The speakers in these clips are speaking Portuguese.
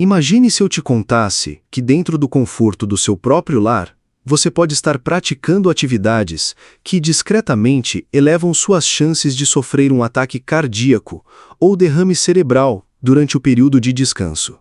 Imagine se eu te contasse que dentro do conforto do seu próprio lar, você pode estar praticando atividades que discretamente elevam suas chances de sofrer um ataque cardíaco ou derrame cerebral durante o período de descanso.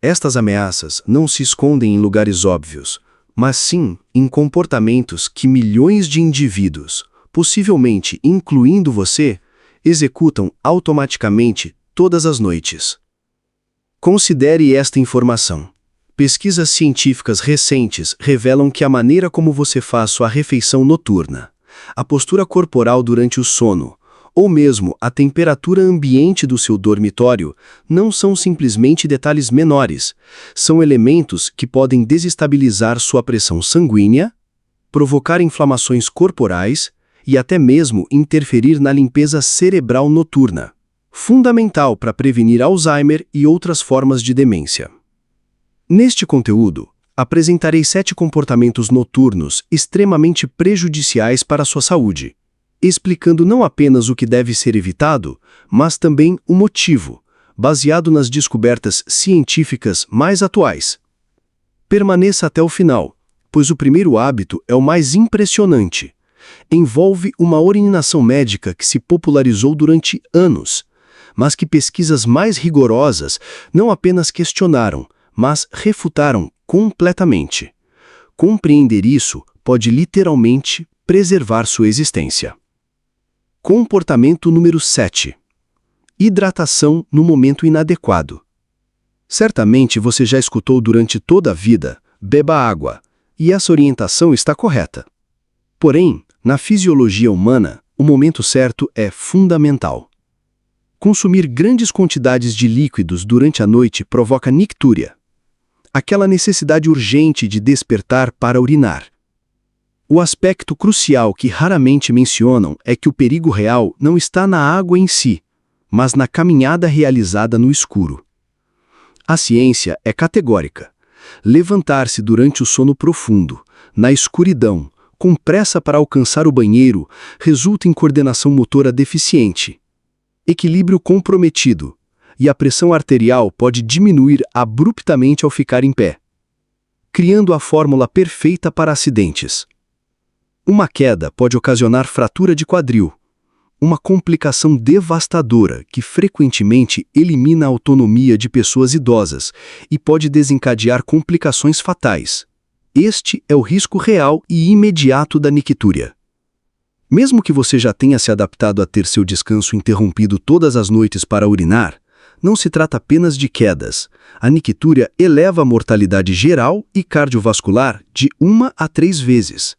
Estas ameaças não se escondem em lugares óbvios, mas sim em comportamentos que milhões de indivíduos, possivelmente incluindo você, executam automaticamente todas as noites. Considere esta informação. Pesquisas científicas recentes revelam que a maneira como você faz sua refeição noturna, a postura corporal durante o sono, ou mesmo a temperatura ambiente do seu dormitório, não são simplesmente detalhes menores, são elementos que podem desestabilizar sua pressão sanguínea, provocar inflamações corporais e até mesmo interferir na limpeza cerebral noturna, fundamental para prevenir Alzheimer e outras formas de demência. Neste conteúdo, apresentarei 7 comportamentos noturnos extremamente prejudiciais para a sua saúde, explicando não apenas o que deve ser evitado, mas também o motivo, baseado nas descobertas científicas mais atuais. Permaneça até o final, pois o primeiro hábito é o mais impressionante. Envolve uma orientação médica que se popularizou durante anos, mas que pesquisas mais rigorosas não apenas questionaram, mas refutaram completamente. Compreender isso pode literalmente preservar sua existência. Comportamento número 7. Hidratação no momento inadequado. Certamente você já escutou durante toda a vida, beba água, e essa orientação está correta. Porém, na fisiologia humana, o momento certo é fundamental. Consumir grandes quantidades de líquidos durante a noite provoca nictúria, aquela necessidade urgente de despertar para urinar. O aspecto crucial que raramente mencionam é que o perigo real não está na água em si, mas na caminhada realizada no escuro. A ciência é categórica. Levantar-se durante o sono profundo, na escuridão, com pressa para alcançar o banheiro, resulta em coordenação motora deficiente, equilíbrio comprometido, e a pressão arterial pode diminuir abruptamente ao ficar em pé, criando a fórmula perfeita para acidentes. Uma queda pode ocasionar fratura de quadril, uma complicação devastadora que frequentemente elimina a autonomia de pessoas idosas e pode desencadear complicações fatais. Este é o risco real e imediato da nictúria. Mesmo que você já tenha se adaptado a ter seu descanso interrompido todas as noites para urinar, não se trata apenas de quedas. A nictúria eleva a mortalidade geral e cardiovascular de 1 a 3 vezes.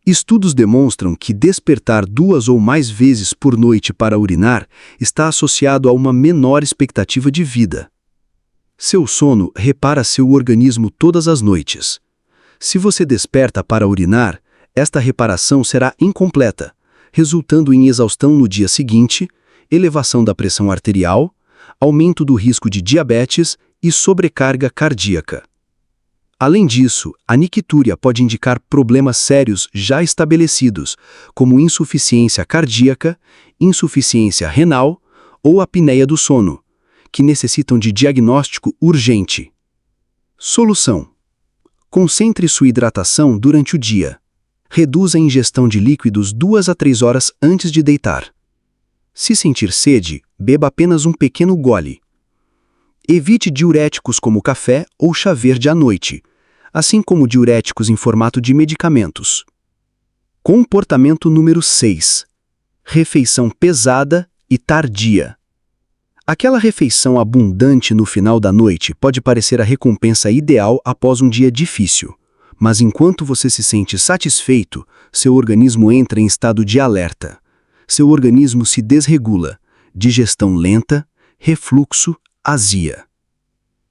Estudos demonstram que despertar 2 ou mais vezes por noite para urinar está associado a uma menor expectativa de vida. Seu sono repara seu organismo todas as noites. Se você desperta para urinar, esta reparação será incompleta, resultando em exaustão no dia seguinte, elevação da pressão arterial, aumento do risco de diabetes e sobrecarga cardíaca. Além disso, a nictúria pode indicar problemas sérios já estabelecidos, como insuficiência cardíaca, insuficiência renal ou apneia do sono, que necessitam de diagnóstico urgente. Solução: concentre sua hidratação durante o dia. Reduza a ingestão de líquidos 2 a 3 horas antes de deitar. Se sentir sede, beba apenas um pequeno gole. Evite diuréticos como café ou chá verde à noite, assim como diuréticos em formato de medicamentos. Comportamento número 6. Refeição pesada e tardia. Aquela refeição abundante no final da noite pode parecer a recompensa ideal após um dia difícil, mas enquanto você se sente satisfeito, seu organismo entra em estado de alerta. Seu organismo se desregula, digestão lenta, refluxo, azia.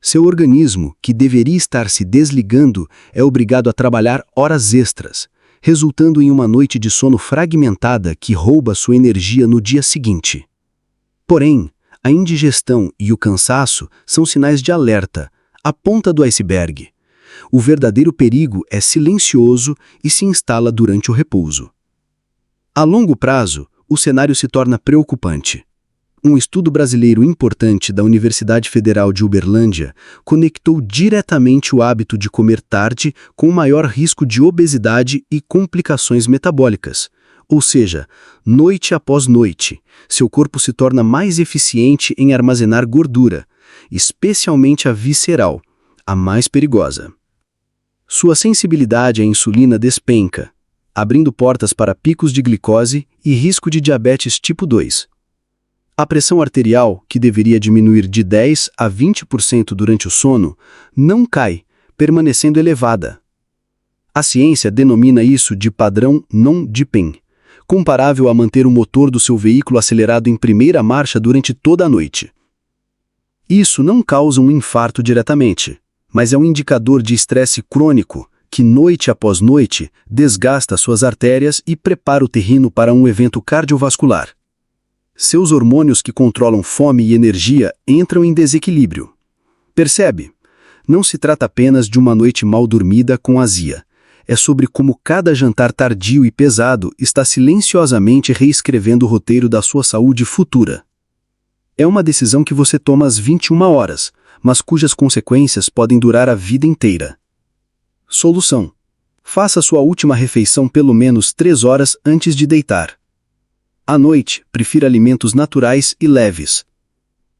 Seu organismo, que deveria estar se desligando, é obrigado a trabalhar horas extras, resultando em uma noite de sono fragmentada que rouba sua energia no dia seguinte. Porém, a indigestão e o cansaço são sinais de alerta, a ponta do iceberg. O verdadeiro perigo é silencioso e se instala durante o repouso. A longo prazo, o cenário se torna preocupante. Um estudo brasileiro importante da Universidade Federal de Uberlândia conectou diretamente o hábito de comer tarde com o maior risco de obesidade e complicações metabólicas. Ou seja, noite após noite, seu corpo se torna mais eficiente em armazenar gordura, especialmente a visceral, a mais perigosa. Sua sensibilidade à insulina despenca, abrindo portas para picos de glicose e risco de diabetes tipo 2. A pressão arterial, que deveria diminuir de 10 a 20% durante o sono, não cai, permanecendo elevada. A ciência denomina isso de padrão non-dipping, comparável a manter o motor do seu veículo acelerado em primeira marcha durante toda a noite. Isso não causa um infarto diretamente, mas é um indicador de estresse crônico que, noite após noite, desgasta suas artérias e prepara o terreno para um evento cardiovascular. Seus hormônios que controlam fome e energia entram em desequilíbrio. Percebe? Não se trata apenas de uma noite mal dormida com azia. É sobre como cada jantar tardio e pesado está silenciosamente reescrevendo o roteiro da sua saúde futura. É uma decisão que você toma às 21 horas, mas cujas consequências podem durar a vida inteira. Solução: faça sua última refeição pelo menos 3 horas antes de deitar. À noite, prefira alimentos naturais e leves.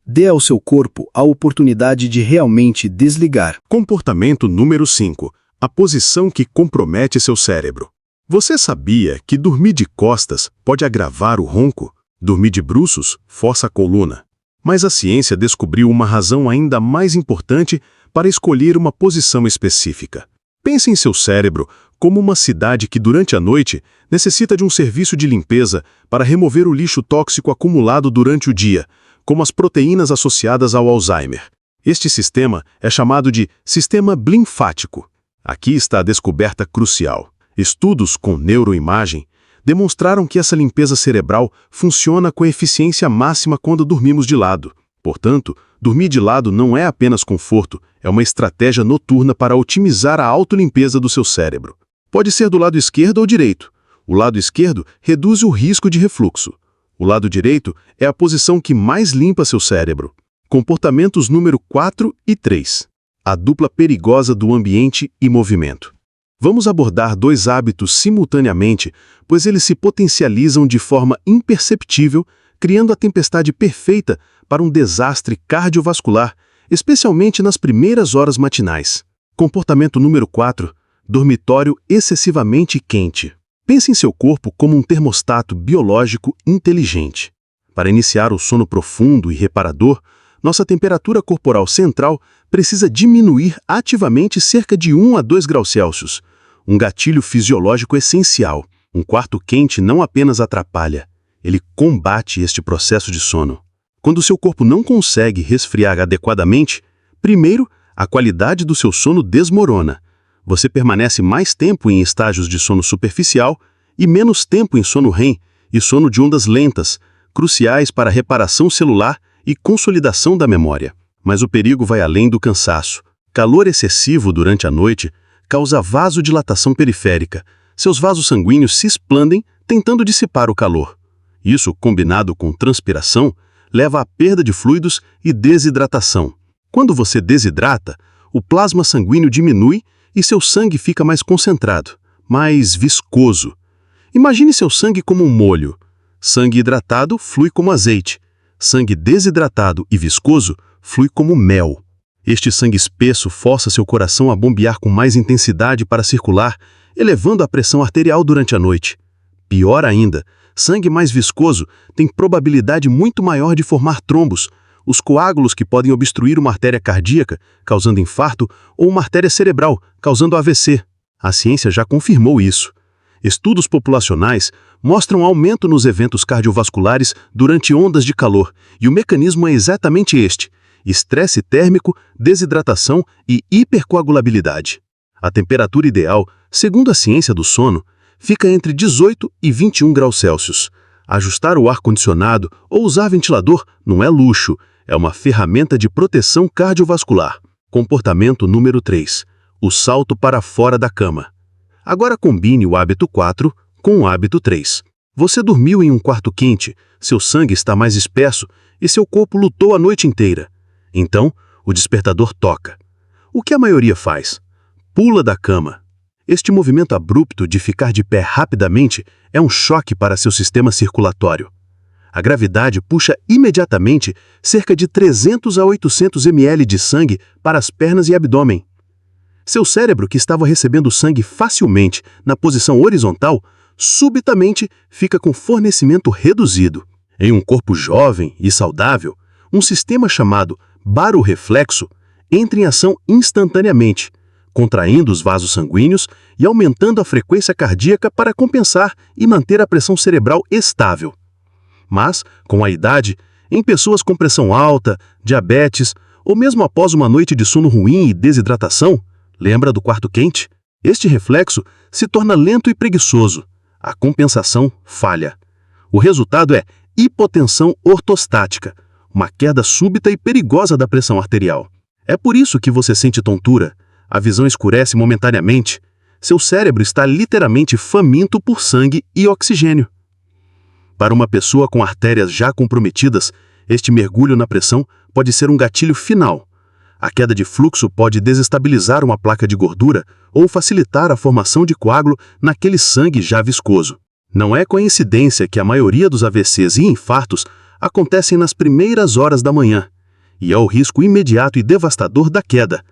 Dê ao seu corpo a oportunidade de realmente desligar. Comportamento número 5. A posição que compromete seu cérebro. Você sabia que dormir de costas pode agravar o ronco? Dormir de bruços força a coluna. Mas a ciência descobriu uma razão ainda mais importante para escolher uma posição específica. Pense em seu cérebro como uma cidade que, durante a noite, necessita de um serviço de limpeza para remover o lixo tóxico acumulado durante o dia, como as proteínas associadas ao Alzheimer. Este sistema é chamado de sistema linfático. Aqui está a descoberta crucial. Estudos com neuroimagem demonstraram que essa limpeza cerebral funciona com eficiência máxima quando dormimos de lado. Portanto, dormir de lado não é apenas conforto, é uma estratégia noturna para otimizar a autolimpeza do seu cérebro. Pode ser do lado esquerdo ou direito. O lado esquerdo reduz o risco de refluxo. O lado direito é a posição que mais limpa seu cérebro. Comportamentos número 4 e 3. A dupla perigosa do ambiente e movimento. Vamos abordar 2 hábitos simultaneamente, pois eles se potencializam de forma imperceptível, criando a tempestade perfeita para um desastre cardiovascular, especialmente nas primeiras horas matinais. Comportamento número 4. Dormitório excessivamente quente. Pense em seu corpo como um termostato biológico inteligente. Para iniciar o sono profundo e reparador, nossa temperatura corporal central precisa diminuir ativamente cerca de 1 a 2 graus Celsius, um gatilho fisiológico essencial. Um quarto quente não apenas atrapalha, ele combate este processo de sono. Quando seu corpo não consegue resfriar adequadamente, primeiro, a qualidade do seu sono desmorona. Você permanece mais tempo em estágios de sono superficial e menos tempo em sono REM e sono de ondas lentas, cruciais para a reparação celular e consolidação da memória. Mas o perigo vai além do cansaço. Calor excessivo durante a noite causa vasodilatação periférica. Seus vasos sanguíneos se expandem, tentando dissipar o calor. Isso, combinado com transpiração, leva à perda de fluidos e desidratação. Quando você desidrata, o plasma sanguíneo diminui e seu sangue fica mais concentrado, mais viscoso. Imagine seu sangue como um molho. Sangue hidratado flui como azeite. Sangue desidratado e viscoso flui como mel. Este sangue espesso força seu coração a bombear com mais intensidade para circular, elevando a pressão arterial durante a noite. Pior ainda, sangue mais viscoso tem probabilidade muito maior de formar trombos, os coágulos que podem obstruir uma artéria cardíaca, causando infarto, ou uma artéria cerebral, causando AVC. A ciência já confirmou isso. Estudos populacionais mostram aumento nos eventos cardiovasculares durante ondas de calor, e o mecanismo é exatamente este: estresse térmico, desidratação e hipercoagulabilidade. A temperatura ideal, segundo a ciência do sono, fica entre 18 e 21 graus Celsius. Ajustar o ar-condicionado ou usar ventilador não é luxo, é uma ferramenta de proteção cardiovascular. Comportamento número 3. O salto para fora da cama. Agora combine o hábito 4 com o hábito 3. Você dormiu em um quarto quente, seu sangue está mais espesso e seu corpo lutou a noite inteira. Então, o despertador toca. O que a maioria faz? Pula da cama. Este movimento abrupto de ficar de pé rapidamente é um choque para seu sistema circulatório. A gravidade puxa imediatamente cerca de 300 a 800 ml de sangue para as pernas e abdômen. Seu cérebro, que estava recebendo sangue facilmente na posição horizontal, subitamente fica com fornecimento reduzido. Em um corpo jovem e saudável, um sistema chamado barorreflexo entra em ação instantaneamente, contraindo os vasos sanguíneos e aumentando a frequência cardíaca para compensar e manter a pressão cerebral estável. Mas, com a idade, em pessoas com pressão alta, diabetes, ou mesmo após uma noite de sono ruim e desidratação, lembra do quarto quente? Este reflexo se torna lento e preguiçoso. A compensação falha. O resultado é hipotensão ortostática, uma queda súbita e perigosa da pressão arterial. É por isso que você sente tontura, a visão escurece momentaneamente, seu cérebro está literalmente faminto por sangue e oxigênio. Para uma pessoa com artérias já comprometidas, este mergulho na pressão pode ser um gatilho final. A queda de fluxo pode desestabilizar uma placa de gordura ou facilitar a formação de coágulo naquele sangue já viscoso. Não é coincidência que a maioria dos AVCs e infartos acontecem nas primeiras horas da manhã, e é o risco imediato e devastador da queda.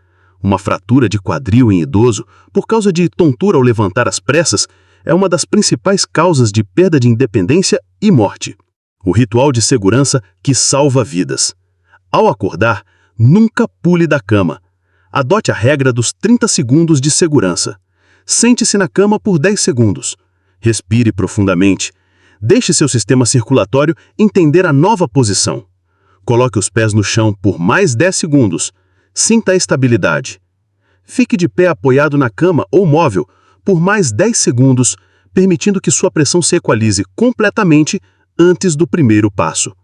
Uma fratura de quadril em idoso, por causa de tontura ao levantar às pressas, é uma das principais causas de perda de independência e morte. O ritual de segurança que salva vidas. Ao acordar, nunca pule da cama. Adote a regra dos 30 segundos de segurança. Sente-se na cama por 10 segundos. Respire profundamente. Deixe seu sistema circulatório entender a nova posição. Coloque os pés no chão por mais 10 segundos. Sinta a estabilidade. Fique de pé apoiado na cama ou móvel por mais 10 segundos, permitindo que sua pressão se equalize completamente antes do primeiro passo.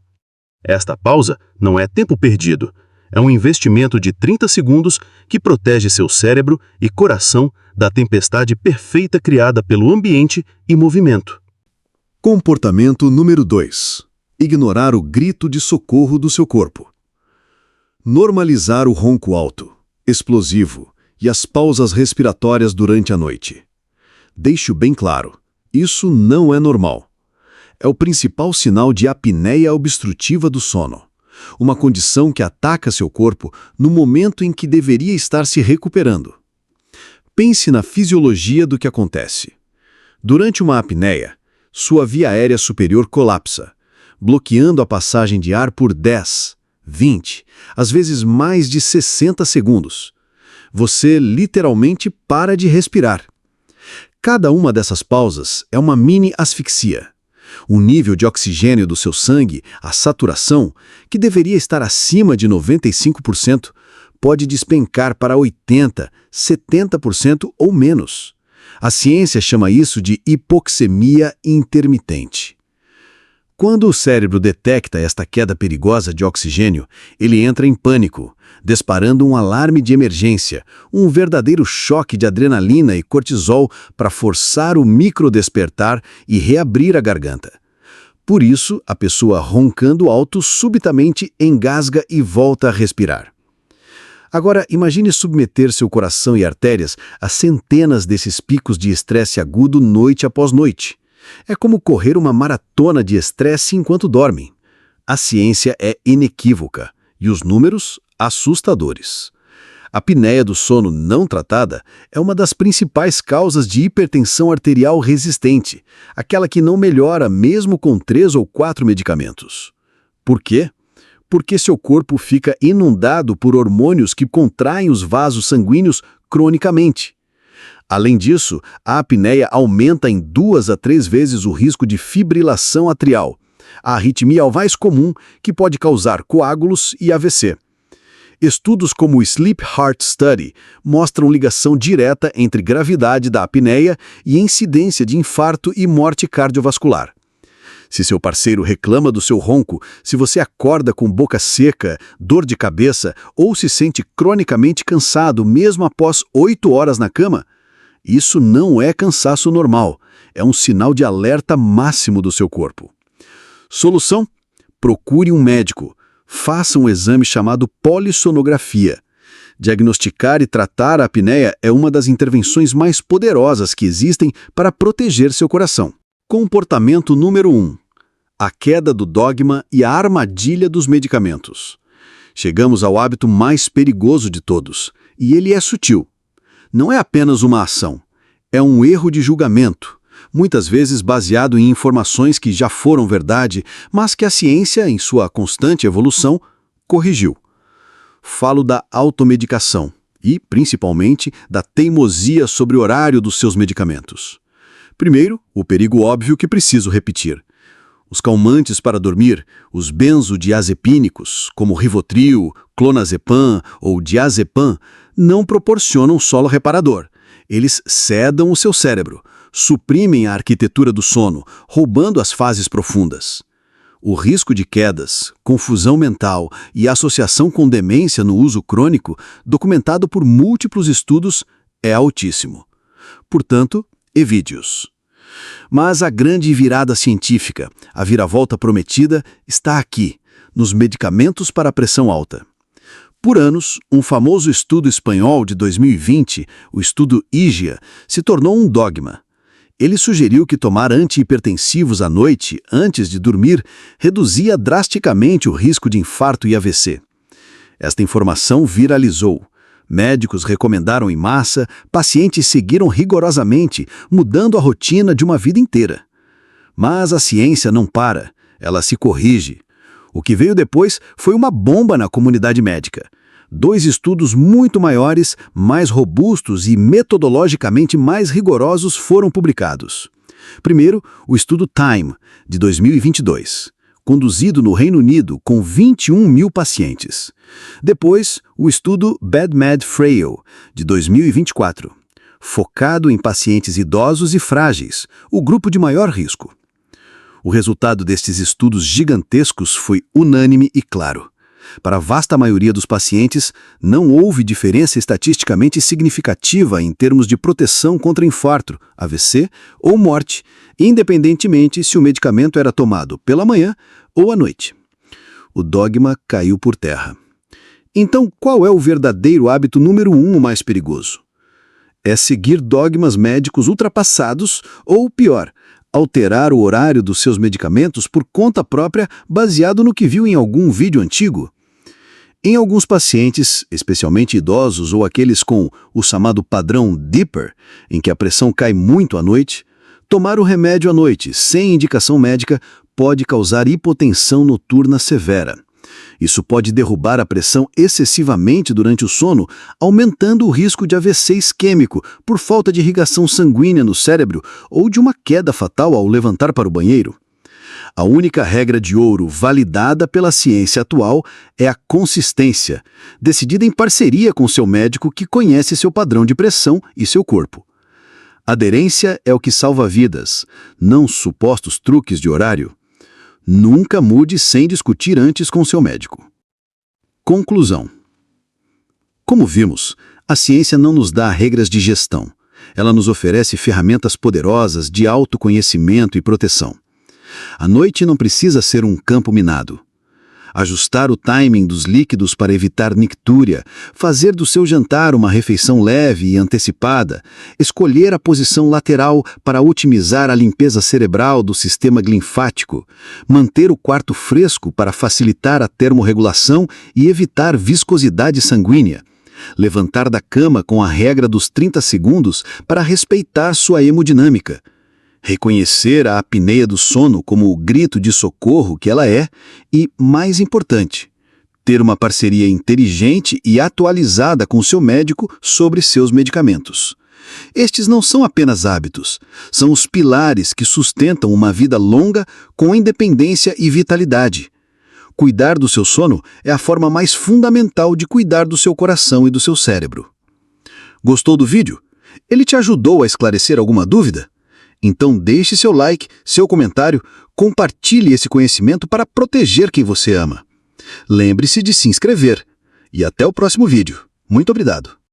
Esta pausa não é tempo perdido. É um investimento de 30 segundos que protege seu cérebro e coração da tempestade perfeita criada pelo ambiente e movimento. Comportamento número 2. Ignorar o grito de socorro do seu corpo. Normalizar o ronco alto, explosivo e as pausas respiratórias durante a noite. Deixo bem claro, isso não é normal. É o principal sinal de apneia obstrutiva do sono, uma condição que ataca seu corpo no momento em que deveria estar se recuperando. Pense na fisiologia do que acontece. Durante uma apneia, sua via aérea superior colapsa, bloqueando a passagem de ar por 10, 20, às vezes mais de 60 segundos. Você literalmente para de respirar. Cada uma dessas pausas é uma mini asfixia. O nível de oxigênio do seu sangue, a saturação, que deveria estar acima de 95%, pode despencar para 80%, 70% ou menos. A ciência chama isso de hipoxemia intermitente. Quando o cérebro detecta esta queda perigosa de oxigênio, ele entra em pânico, disparando um alarme de emergência, um verdadeiro choque de adrenalina e cortisol para forçar o microdespertar e reabrir a garganta. Por isso, a pessoa roncando alto subitamente engasga e volta a respirar. Agora, imagine submeter seu coração e artérias a centenas desses picos de estresse agudo noite após noite. É como correr uma maratona de estresse enquanto dormem. A ciência é inequívoca e os números assustadores. A apneia do sono não tratada é uma das principais causas de hipertensão arterial resistente, aquela que não melhora mesmo com 3 ou 4 medicamentos. Por quê? Porque seu corpo fica inundado por hormônios que contraem os vasos sanguíneos cronicamente. Além disso, a apneia aumenta em 2 a 3 vezes o risco de fibrilação atrial, a arritmia mais comum que pode causar coágulos e AVC. Estudos como o Sleep Heart Study mostram ligação direta entre gravidade da apneia e incidência de infarto e morte cardiovascular. Se seu parceiro reclama do seu ronco, se você acorda com boca seca, dor de cabeça ou se sente cronicamente cansado mesmo após 8 horas na cama, isso não é cansaço normal, é um sinal de alerta máximo do seu corpo. Solução? procure um médico. Faça um exame chamado polissonografia. Diagnosticar e tratar a apneia é uma das intervenções mais poderosas que existem para proteger seu coração. Comportamento número 1. A queda do dogma e a armadilha dos medicamentos. Chegamos ao hábito mais perigoso de todos, e ele é sutil. Não é apenas uma ação, é um erro de julgamento, muitas vezes baseado em informações que já foram verdade, mas que a ciência, em sua constante evolução, corrigiu. Falo da automedicação e, principalmente, da teimosia sobre o horário dos seus medicamentos. Primeiro, o perigo óbvio que preciso repetir. Os calmantes para dormir, os benzodiazepínicos, como Rivotril, Clonazepam ou Diazepam, não proporcionam solo reparador. Eles sedam o seu cérebro, suprimem a arquitetura do sono, roubando as fases profundas. O risco de quedas, confusão mental e associação com demência no uso crônico, documentado por múltiplos estudos, é altíssimo. Portanto, evite-os. Mas a grande virada científica, a viravolta prometida, está aqui, nos medicamentos para a pressão alta. Por anos, um famoso estudo espanhol de 2020, o estudo IGEA, se tornou um dogma. Ele sugeriu que tomar antihipertensivos à noite, antes de dormir, reduzia drasticamente o risco de infarto e AVC. Esta informação viralizou. Médicos recomendaram em massa, pacientes seguiram rigorosamente, mudando a rotina de uma vida inteira. Mas a ciência não para, ela se corrige. O que veio depois foi uma bomba na comunidade médica. 2 estudos muito maiores, mais robustos e metodologicamente mais rigorosos foram publicados. Primeiro, o estudo TIME, de 2022, conduzido no Reino Unido com 21 mil pacientes. Depois, o estudo BAD-MED-FRAIL, de 2024, focado em pacientes idosos e frágeis, o grupo de maior risco. O resultado destes estudos gigantescos foi unânime e claro. Para a vasta maioria dos pacientes, não houve diferença estatisticamente significativa em termos de proteção contra infarto, AVC ou morte, independentemente se o medicamento era tomado pela manhã ou à noite. O dogma caiu por terra. Então, qual é o verdadeiro hábito número 1 mais perigoso? É seguir dogmas médicos ultrapassados ou, pior, alterar o horário dos seus medicamentos por conta própria baseado no que viu em algum vídeo antigo. Em alguns pacientes, especialmente idosos ou aqueles com o chamado padrão Dipper, em que a pressão cai muito à noite, tomar o remédio à noite sem indicação médica pode causar hipotensão noturna severa. Isso pode derrubar a pressão excessivamente durante o sono, aumentando o risco de AVC isquêmico por falta de irrigação sanguínea no cérebro ou de uma queda fatal ao levantar para o banheiro. A única regra de ouro validada pela ciência atual é a consistência, decidida em parceria com seu médico que conhece seu padrão de pressão e seu corpo. Aderência é o que salva vidas, não supostos truques de horário. Nunca mude sem discutir antes com seu médico. Conclusão. Como vimos, a ciência não nos dá regras de gestão. Ela nos oferece ferramentas poderosas de autoconhecimento e proteção. A noite não precisa ser um campo minado. Ajustar o timing dos líquidos para evitar nictúria, fazer do seu jantar uma refeição leve e antecipada, escolher a posição lateral para otimizar a limpeza cerebral do sistema linfático, manter o quarto fresco para facilitar a termorregulação e evitar viscosidade sanguínea, levantar da cama com a regra dos 30 segundos para respeitar sua hemodinâmica, reconhecer a apneia do sono como o grito de socorro que ela é e, mais importante, ter uma parceria inteligente e atualizada com seu médico sobre seus medicamentos. Estes não são apenas hábitos, são os pilares que sustentam uma vida longa com independência e vitalidade. Cuidar do seu sono é a forma mais fundamental de cuidar do seu coração e do seu cérebro. Gostou do vídeo? Ele te ajudou a esclarecer alguma dúvida? Então deixe seu like, seu comentário, compartilhe esse conhecimento para proteger quem você ama. Lembre-se de se inscrever. E até o próximo vídeo. Muito obrigado.